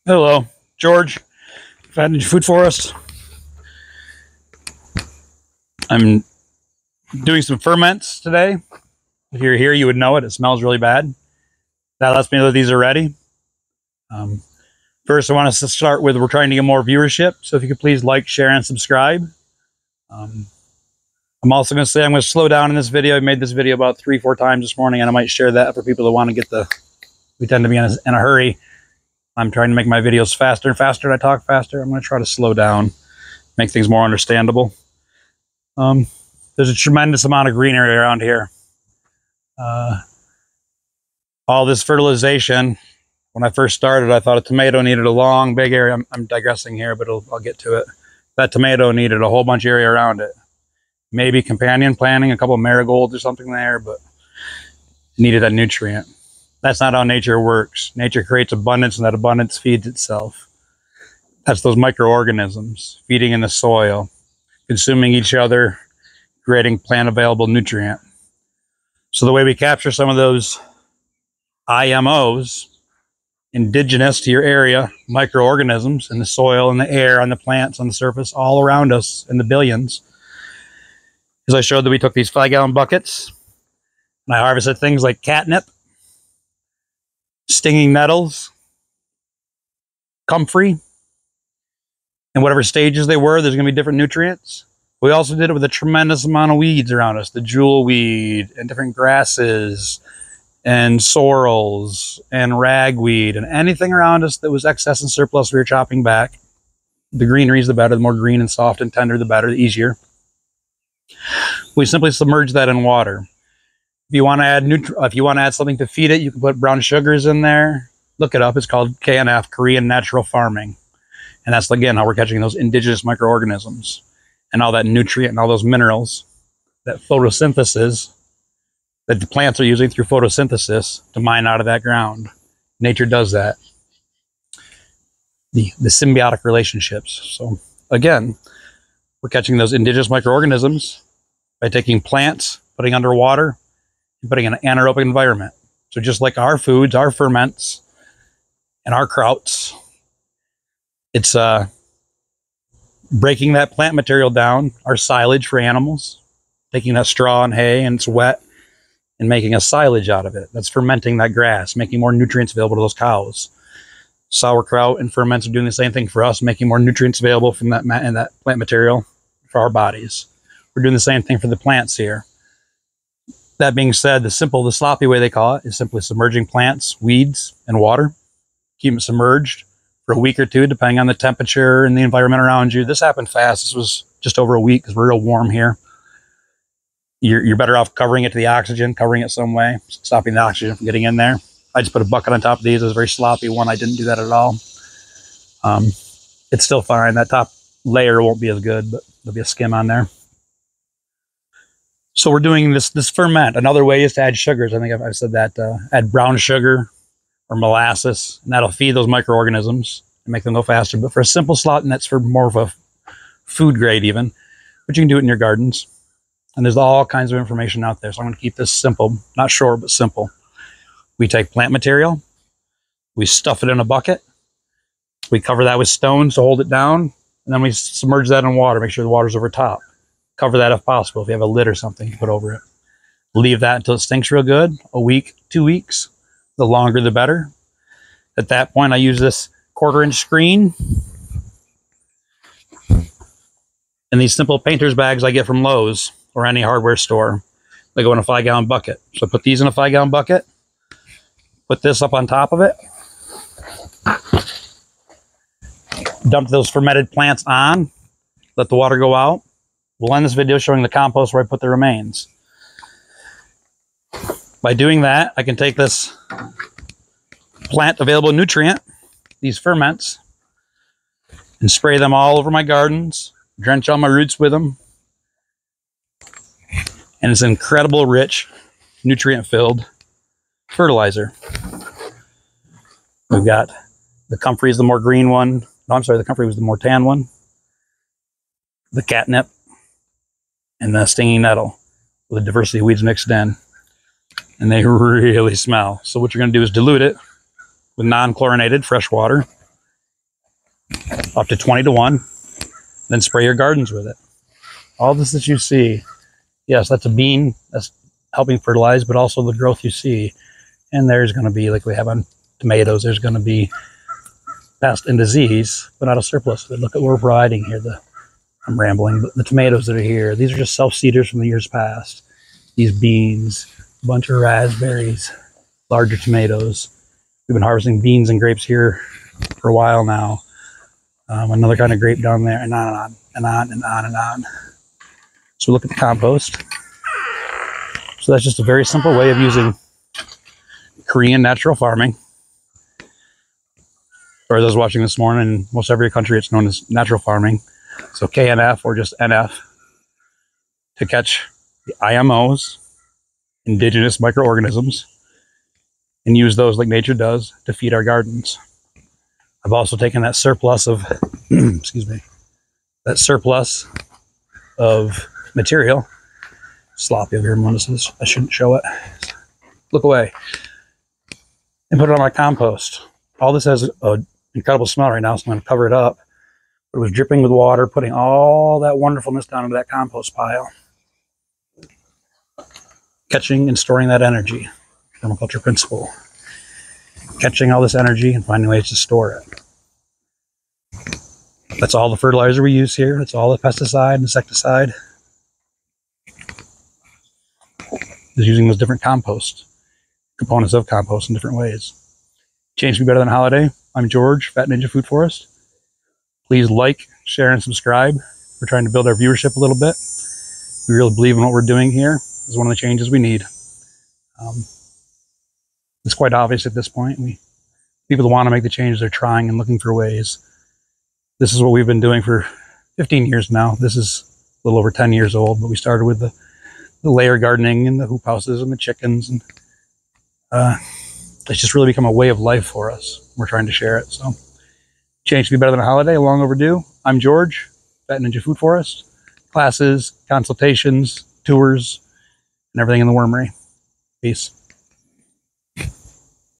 Hello, George, Vantage Food Forest. I'm doing some ferments today. If you're here, you would know it. It smells really bad. That lets me know that these are ready. First, I want us to start with, we're trying to get more viewership. So if you could please like, share, and subscribe. I'm also going to say I'm going to slow down in this video. I made this video about 3-4 times this morning, and I might share that for people that want to get we tend to be in a hurry. I'm trying to make my videos faster and faster, and I talk faster. I'm going to try to slow down, make things more understandable. There's a tremendous amount of greenery around here. All this fertilization, when I first started, I thought a tomato needed a long, big area. I'm digressing here, but I'll get to it. That tomato needed a whole bunch of area around it. Maybe companion planting, a couple of marigolds or something there, but it needed that nutrient. That's not how nature works. Nature creates abundance, and that abundance feeds itself. That's those microorganisms feeding in the soil, consuming each other, creating plant-available nutrient. So the way we capture some of those IMOs, indigenous to your area, microorganisms in the soil, in the air, on the plants, on the surface, all around us in the billions, is I showed that we took these 5-gallon buckets, and I harvested things like catnip, stinging nettles, comfrey, and whatever stages they were, there's going to be different nutrients. We also did it with a tremendous amount of weeds around us, the jewel weed and different grasses and sorrels and ragweed and anything around us that was excess and surplus we were chopping back. The greenery is the better, the more green and soft and tender, the better, the easier. We simply submerge that in water. If you want to add something to feed it, you can put brown sugars in there. Look it up. It's called KNF, Korean Natural Farming. And that's, again, how we're catching those indigenous microorganisms and all that nutrient and all those minerals, that photosynthesis that the plants are using through photosynthesis to mine out of that ground. Nature does that. The symbiotic relationships. So, again, we're catching those indigenous microorganisms by taking plants, putting underwater, and putting in an anaerobic environment. So just like our foods, our ferments, and our krauts, it's breaking that plant material down, our silage for animals, taking that straw and hay and it's wet, and making a silage out of it. That's fermenting that grass, making more nutrients available to those cows. Sauerkraut and ferments are doing the same thing for us, making more nutrients available from that plant material for our bodies. We're doing the same thing for the plants here. That being said, the sloppy way they call it is simply submerging plants, weeds, and water. Keep them submerged for a week or two, depending on the temperature and the environment around you. This happened fast. This was just over a week because we're real warm here. You're better off covering it to the oxygen, covering it some way, stopping the oxygen from getting in there. I just put a bucket on top of these. It was a very sloppy one. I didn't do that at all. It's still fine. That top layer won't be as good, but there'll be a skim on there. So we're doing this ferment. Another way is to add sugars. I think I've said that. Add brown sugar or molasses, and that'll feed those microorganisms and make them go faster. But for a simple slot, and that's for more of a food grade even, but you can do it in your gardens. And there's all kinds of information out there. So I'm going to keep this simple, not short, but simple. We take plant material, we stuff it in a bucket, we cover that with stones to hold it down, and then we submerge that in water, make sure the water's over top. Cover that if possible. If you have a lid or something, you put over it. Leave that until it stinks real good, a week, 2 weeks. The longer, the better. At that point, I use this 1/4-inch screen and these simple painter's bags I get from Lowe's or any hardware store. They go in a 5-gallon bucket. So I put these in a 5-gallon bucket, put this up on top of it, dump those fermented plants on, let the water go out. We'll end this video showing the compost where I put the remains. By doing that, I can take this plant available nutrient, these ferments, and spray them all over my gardens, drench all my roots with them. And it's an incredible, rich, nutrient-filled fertilizer. We've got the comfrey is the more green one. No, I'm sorry, the comfrey was the more tan one. The catnip and the stinging nettle with a diversity of weeds mixed in. And they really smell. So what you're going to do is dilute it with non-chlorinated fresh water up to 20 to 1. Then spray your gardens with it. All this that you see, yes, that's a bean that's helping fertilize, but also the growth you see. And there's going to be, like we have on tomatoes, there's going to be pest and disease, but not a surplus. Look at what we're providing here. I'm rambling, but the tomatoes that are here, these are just self-seeders from the years past. These beans, a bunch of raspberries, larger tomatoes. We've been harvesting beans and grapes here for a while now. Another kind of grape down there, and on and on and on and on. So look at the compost. So that's just a very simple way of using Korean natural farming. For those watching this morning, in most every country it's known as natural farming. So KNF or just NF to catch the IMOs, Indigenous Micro Organisms, and use those like nature does to feed our gardens. I've also taken that surplus of, excuse me, that surplus of material, sloppy over here, Melissa, I shouldn't show it, look away, and put it on my compost. All this has an incredible smell right now, so I'm going to cover it up. But it was dripping with water, putting all that wonderfulness down into that compost pile. Catching and storing that energy, permaculture principle. Catching all this energy and finding ways to store it. That's all the fertilizer we use here. That's all the pesticide, insecticide. Just using those different compost components of compost in different ways. Change to be better than a holiday. I'm George, Fat Ninja Food Forest. Please like, share, and subscribe. We're trying to build our viewership a little bit. We really believe in what we're doing here. It's one of the changes we need. It's quite obvious at this point. People that want to make the changes are trying and looking for ways. This is what we've been doing for 15 years now. This is a little over 10 years old, but we started with the layer gardening and the hoop houses and the chickens. And it's just really become a way of life for us. We're trying to share it. So change to be better than a holiday, long overdue. I'm George, Fat Ninja Food Forest. Classes, consultations, tours, and everything in the wormery. Peace.